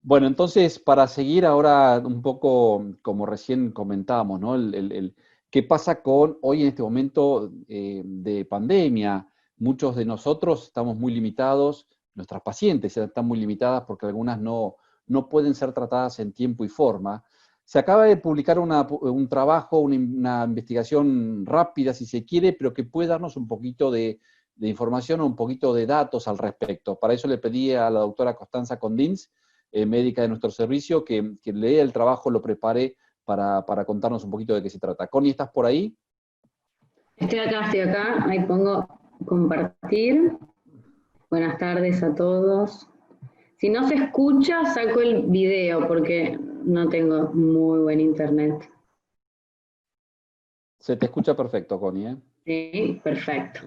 Bueno, entonces, para seguir ahora un poco, como recién comentábamos, ¿no? ¿Qué pasa con hoy en este momento de pandemia? Muchos de nosotros estamos muy limitados, nuestras pacientes están muy limitadas porque algunas no pueden ser tratadas en tiempo y forma. Se acaba de publicar un trabajo, una investigación rápida, si se quiere, pero que puede darnos un poquito de información o un poquito de datos al respecto. Para eso le pedí a la doctora Constanza Condins, médica de nuestro servicio, que lea el trabajo, lo prepare para contarnos un poquito de qué se trata. Connie, ¿estás por ahí? Estoy acá, ahí pongo compartir. Buenas tardes a todos. Si no se escucha, saco el video porque no tengo muy buen internet. Se te escucha perfecto, Connie, ¿eh? Sí, perfecto.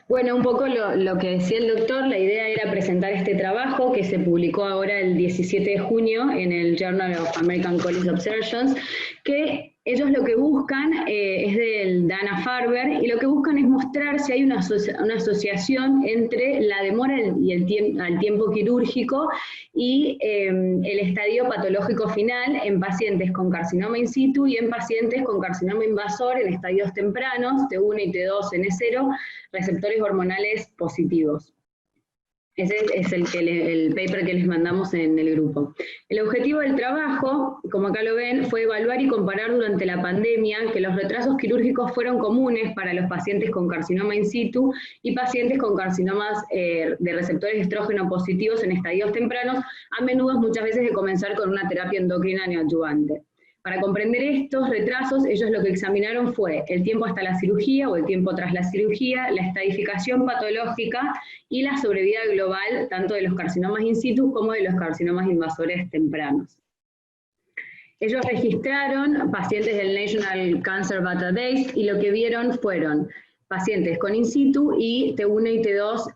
Bueno, un poco lo que decía el doctor, la idea era presentar este trabajo que se publicó ahora el 17 de junio en el Journal of American College of Surgeons, que ellos lo que buscan es del Dana-Farber, y lo que buscan es mostrar si hay una asociación entre la demora y al tiempo quirúrgico y el estadio patológico final en pacientes con carcinoma in situ y en pacientes con carcinoma invasor en estadios tempranos, T1 y T2 N0, receptores hormonales positivos. Ese es el paper que les mandamos en el grupo. El objetivo del trabajo, como acá lo ven, fue evaluar y comparar durante la pandemia que los retrasos quirúrgicos fueron comunes para los pacientes con carcinoma in situ y pacientes con carcinomas de receptores estrógeno positivos en estadios tempranos, a menudo muchas veces de comenzar con una terapia endocrina neoadyuvante. Para comprender estos retrasos, ellos lo que examinaron fue el tiempo hasta la cirugía o el tiempo tras la cirugía, la estadificación patológica y la sobrevida global tanto de los carcinomas in situ como de los carcinomas invasores tempranos. Ellos registraron pacientes del National Cancer Database y lo que vieron fueron pacientes con in situ y T1 y T2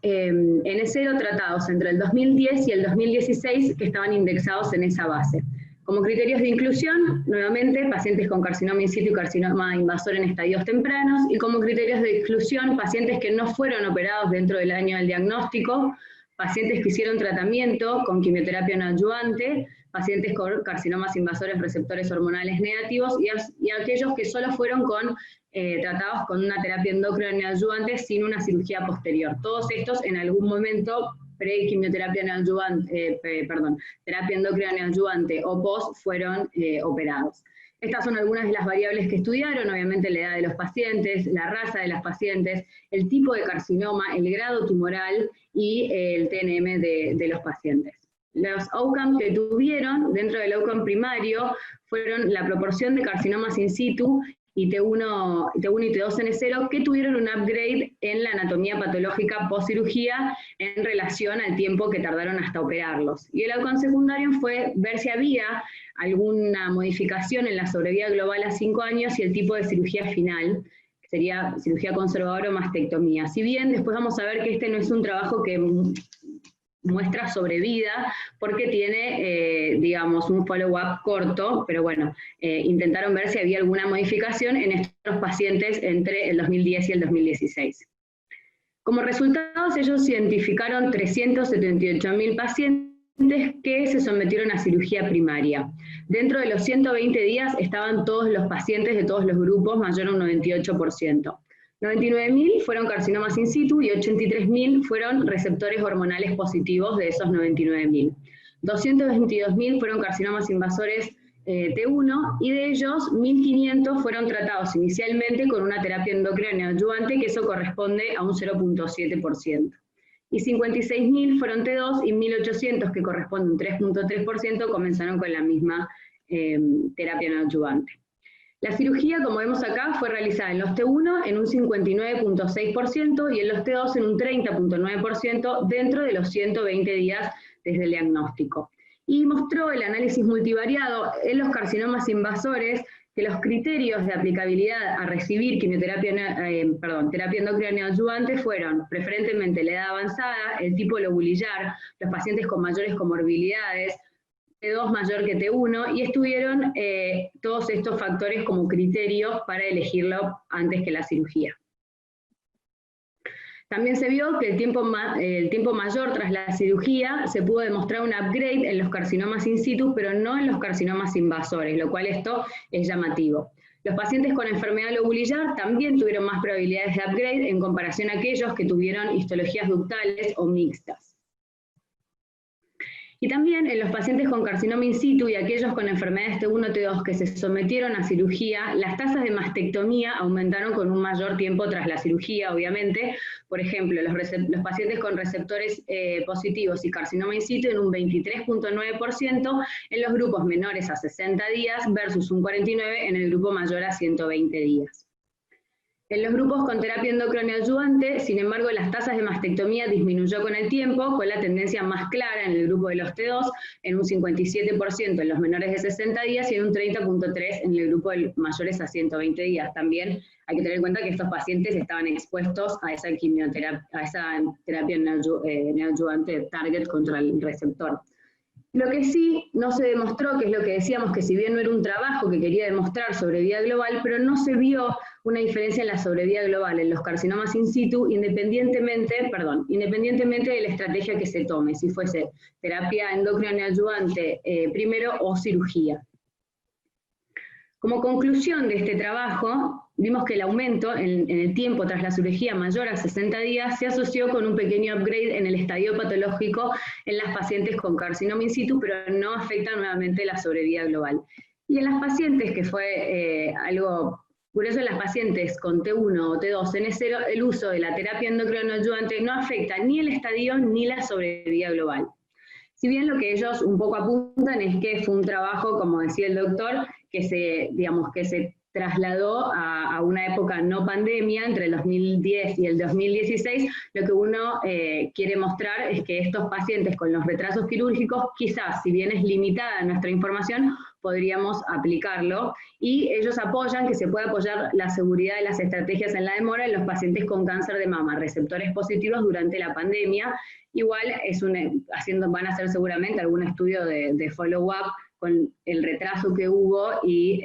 N0 tratados entre el 2010 y el 2016 que estaban indexados en esa base. Como criterios de inclusión, nuevamente, pacientes con carcinoma in situ y carcinoma invasor en estadios tempranos, y como criterios de exclusión, pacientes que no fueron operados dentro del año del diagnóstico, pacientes que hicieron tratamiento con quimioterapia no adyuvante, pacientes con carcinomas invasores receptores hormonales negativos y aquellos que solo fueron tratados con una terapia endocrina neoadyuvante sin una cirugía posterior. Todos estos en algún momento pre-quimioterapia neoadyuvante, terapia endocrina neoadyuvante o post fueron operados. Estas son algunas de las variables que estudiaron, obviamente la edad de los pacientes, la raza de las pacientes, el tipo de carcinoma, el grado tumoral y el TNM de los pacientes. Los outcomes que tuvieron dentro del outcome primario fueron la proporción de carcinomas in situ y T1 y T2 N0 que tuvieron un upgrade en la anatomía patológica post-cirugía en relación al tiempo que tardaron hasta operarlos. Y el outcome secundario fue ver si había alguna modificación en la sobrevida global a 5 años y el tipo de cirugía final, que sería cirugía conservadora o mastectomía. Si bien después vamos a ver que este no es un trabajo que muestra sobrevida, porque tiene, digamos, un follow-up corto, pero bueno, intentaron ver si había alguna modificación en estos pacientes entre el 2010 y el 2016. Como resultados, ellos identificaron 378.000 pacientes que se sometieron a cirugía primaria. Dentro de los 120 días estaban todos los pacientes de todos los grupos, mayor a un 98%. 99.000 fueron carcinomas in situ y 83.000 fueron receptores hormonales positivos de esos 99.000. 222.000 fueron carcinomas invasores T1 y de ellos 1.500 fueron tratados inicialmente con una terapia endocrina neoadyuvante, que eso corresponde a un 0.7%. Y 56.000 fueron T2 y 1.800, que corresponde a un 3.3%, comenzaron con la misma terapia neoadyuvante. La cirugía, como vemos acá, fue realizada en los T1 en un 59.6% y en los T2 en un 30.9% dentro de los 120 días desde el diagnóstico. Y mostró el análisis multivariado en los carcinomas invasores que los criterios de aplicabilidad a recibir terapia endocrina neoadyuvante fueron preferentemente la edad avanzada, el tipo lobulillar, los pacientes con mayores comorbilidades, T2 mayor que T1, y estuvieron todos estos factores como criterios para elegirlo antes que la cirugía. También se vio que el tiempo mayor tras la cirugía se pudo demostrar un upgrade en los carcinomas in situ, pero no en los carcinomas invasores, lo cual esto es llamativo. Los pacientes con enfermedad lobulillar también tuvieron más probabilidades de upgrade en comparación a aquellos que tuvieron histologías ductales o mixtas. Y también en los pacientes con carcinoma in situ y aquellos con enfermedades T1, T2 que se sometieron a cirugía, las tasas de mastectomía aumentaron con un mayor tiempo tras la cirugía, obviamente. Por ejemplo, los pacientes con receptores positivos y carcinoma in situ en un 23.9% en los grupos menores a 60 días versus un 49% en el grupo mayor a 120 días. En los grupos con terapia endocrinoayudante, sin embargo, las tasas de mastectomía disminuyó con el tiempo, con la tendencia más clara en el grupo de los T2, en un 57% en los menores de 60 días y en un 30.3% en el grupo de mayores a 120 días. También hay que tener en cuenta que estos pacientes estaban expuestos a esa quimioterapia, a esa terapia neoadyuvante target contra el receptor. Lo que sí no se demostró, que es lo que decíamos, que si bien no era un trabajo que quería demostrar sobrevida global, pero no se vio una diferencia en la sobrevida global en los carcinomas in situ, independientemente de la estrategia que se tome, si fuese terapia endocrinoayudante primero o cirugía. Como conclusión de este trabajo, vimos que el aumento en el tiempo tras la cirugía mayor a 60 días se asoció con un pequeño upgrade en el estadio patológico en las pacientes con carcinoma in situ, pero no afecta nuevamente la sobrevida global. Y en las pacientes, que fue algo curioso, en las pacientes con T1 o T2 N0, el uso de la terapia endocrinoayudante no afecta ni el estadio ni la sobrevida global. Si bien lo que ellos un poco apuntan es que fue un trabajo, como decía el doctor, que se trasladó a una época no pandemia, entre el 2010 y el 2016, lo que uno quiere mostrar es que estos pacientes con los retrasos quirúrgicos, quizás, si bien es limitada nuestra información, podríamos aplicarlo, y ellos apoyan que se puede apoyar la seguridad de las estrategias en la demora en los pacientes con cáncer de mama, receptores positivos durante la pandemia. Igual van a hacer seguramente algún estudio de follow-up con el retraso que hubo y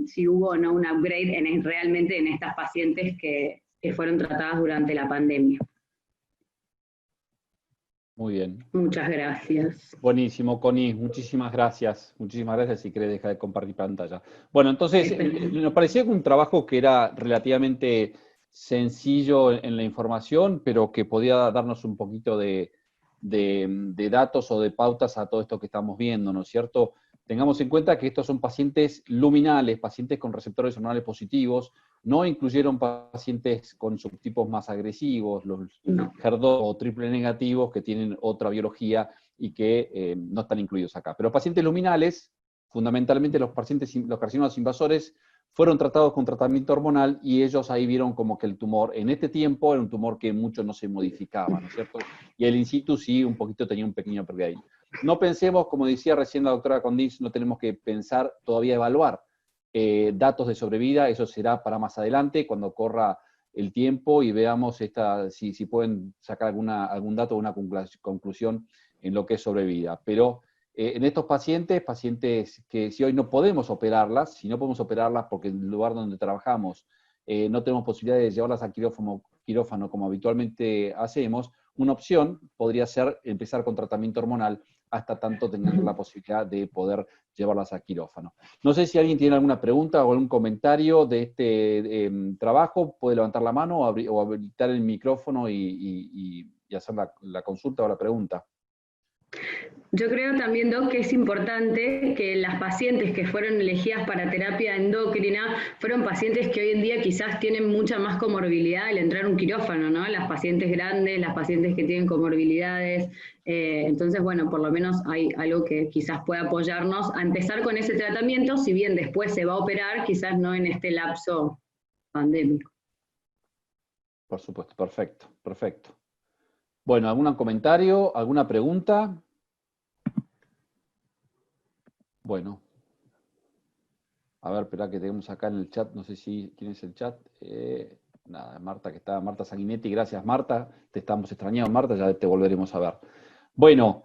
si hubo o no un upgrade realmente en estas pacientes que fueron tratadas durante la pandemia. Muy bien. Muchas gracias. Buenísimo, Connie, muchísimas gracias. Muchísimas gracias. Si querés dejar de compartir pantalla. Bueno, entonces, nos parecía un trabajo que era relativamente sencillo en la información, pero que podía darnos un poquito de datos o de pautas a todo esto que estamos viendo, ¿no es cierto? Tengamos en cuenta que estos son pacientes luminales, pacientes con receptores hormonales positivos, no incluyeron pacientes con subtipos más agresivos, los HER2 o triple negativos que tienen otra biología y que no están incluidos acá. Pero pacientes luminales, fundamentalmente los carcinomas invasores, fueron tratados con tratamiento hormonal y ellos ahí vieron como que el tumor en este tiempo era un tumor que mucho no se modificaba, ¿no es cierto? Y el in situ sí un poquito tenía un pequeño upgrade ahí. No pensemos, como decía recién la doctora Condis, no tenemos que pensar todavía evaluar datos de sobrevida, eso será para más adelante, cuando corra el tiempo y veamos si pueden sacar algún dato o una conclusión en lo que es sobrevida. Pero en estos pacientes que si hoy no podemos operarlas, porque en el lugar donde trabajamos no tenemos posibilidad de llevarlas a quirófano como habitualmente hacemos, una opción podría ser empezar con tratamiento hormonal hasta tanto tengan la posibilidad de poder llevarlas a quirófano. No sé si alguien tiene alguna pregunta o algún comentario de este trabajo, puede levantar la mano o habilitar el micrófono y hacer la consulta o la pregunta. Yo creo también, Doc, que es importante que las pacientes que fueron elegidas para terapia endocrina fueron pacientes que hoy en día quizás tienen mucha más comorbilidad al entrar a un quirófano, ¿no? Las pacientes grandes, las pacientes que tienen comorbilidades. Entonces, bueno, por lo menos hay algo que quizás pueda apoyarnos a empezar con ese tratamiento, si bien después se va a operar, quizás no en este lapso pandémico. Por supuesto, perfecto, perfecto. Bueno, ¿algún comentario, alguna pregunta? Bueno. A ver, espera que tenemos acá en el chat, no sé quién es el chat. Nada, Marta Sanguinetti, gracias Marta, te estamos extrañando Marta, ya te volveremos a ver. Bueno,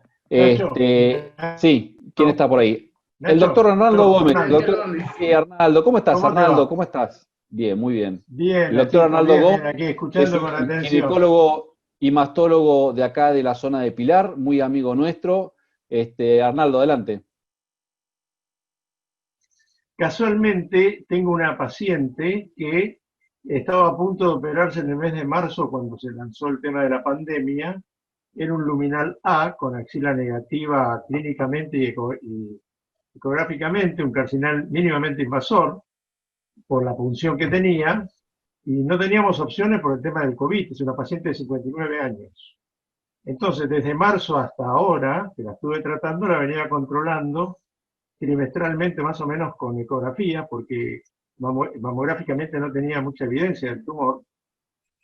sí, ¿quién está por ahí? El doctor Arnaldo Gómez. Sí, Arnaldo, ¿cómo estás, Arnaldo? ¿Cómo estás? Bien, muy bien. Bien, El doctor Nachito, Arnaldo bien, bien, Gómez aquí es escuchando con un atención. ginecólogo y mastólogo de acá de la zona de Pilar, muy amigo nuestro. Arnaldo, adelante. Casualmente tengo una paciente que estaba a punto de operarse en el mes de marzo cuando se lanzó el tema de la pandemia. Era un luminal A con axila negativa clínicamente y ecográficamente, un carcinal mínimamente invasor por la punción que tenía, y no teníamos opciones por el tema del COVID. Es una paciente de 59 años. Entonces, desde marzo hasta ahora, que la estuve tratando, la venía controlando trimestralmente más o menos con ecografía, porque mamográficamente no tenía mucha evidencia del tumor.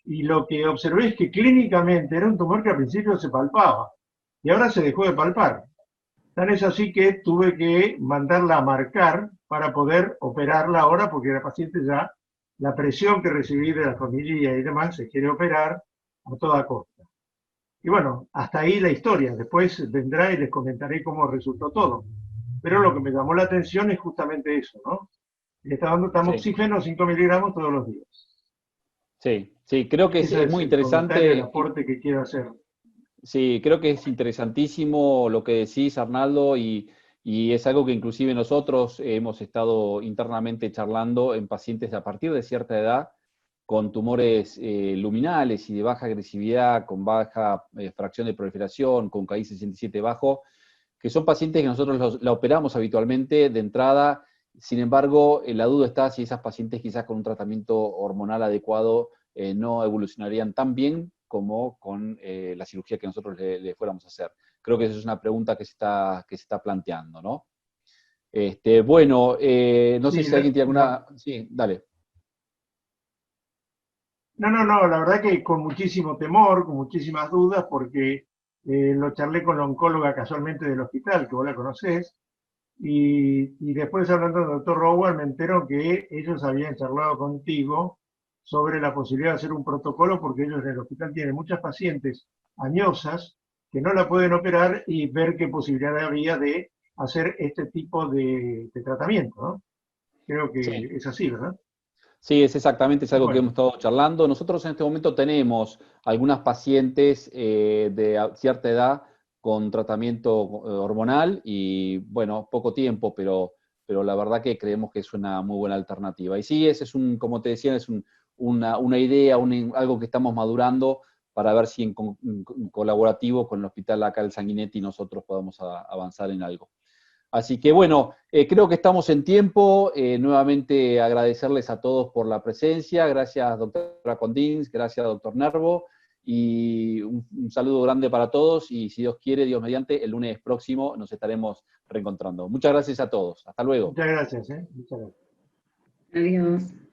Y lo que observé es que clínicamente era un tumor que al principio se palpaba y ahora se dejó de palpar. Tan es así que tuve que mandarla a marcar para poder operarla ahora, porque la paciente ya, la presión que recibí de la familia y demás, se quiere operar a toda costa. Y bueno, hasta ahí la historia. Después vendrá y les comentaré cómo resultó todo. Pero lo que me llamó la atención es justamente eso, ¿no? Le está dando Sí, tamoxifeno 5 miligramos todos los días. sí, sí, creo que Ese es es muy el comentario, el interesante. aporte que quiero hacer. Sí, creo que es interesantísimo lo que decís, Arnaldo, y es algo que inclusive nosotros hemos estado internamente charlando en pacientes a partir de cierta edad con tumores luminales y de baja agresividad, con baja fracción de proliferación, con KI67 bajo, que son pacientes que nosotros la operamos habitualmente de entrada. Sin embargo, la duda está si esas pacientes quizás con un tratamiento hormonal adecuado no evolucionarían tan bien como con la cirugía que nosotros le fuéramos a hacer. Creo que esa es una pregunta que se está planteando, ¿no? Bueno, no sé Sí, si alguien tiene alguna... Sí, dale. no, la verdad que con muchísimo temor, con muchísimas dudas, porque lo charlé con la oncóloga casualmente del hospital, que vos la conocés, y después hablando del doctor Rowan me entero que ellos habían charlado contigo sobre la posibilidad de hacer un protocolo, porque ellos en el hospital tienen muchas pacientes añosas que no la pueden operar y ver qué posibilidad había de hacer este tipo de tratamiento, ¿no? Creo que Sí. es así, ¿verdad? Sí, es algo que hemos Bueno, estado charlando. Nosotros en este momento tenemos algunas pacientes de cierta edad con tratamiento hormonal y, bueno, poco tiempo, pero la verdad que creemos que es una muy buena alternativa. Y sí, ese es como te decía, es una idea, algo que estamos madurando para ver si en colaborativo con el hospital acá, el Sanguinetti, nosotros podamos avanzar en algo. Así que bueno, creo que estamos en tiempo. Nuevamente agradecerles a todos por la presencia. Gracias, doctora Condins, gracias, doctor Nervo. Y un saludo grande para todos. Y si Dios quiere, Dios mediante, el lunes próximo nos estaremos reencontrando. Muchas gracias a todos. Hasta luego. muchas gracias, ¿eh? Muchas gracias. Adiós.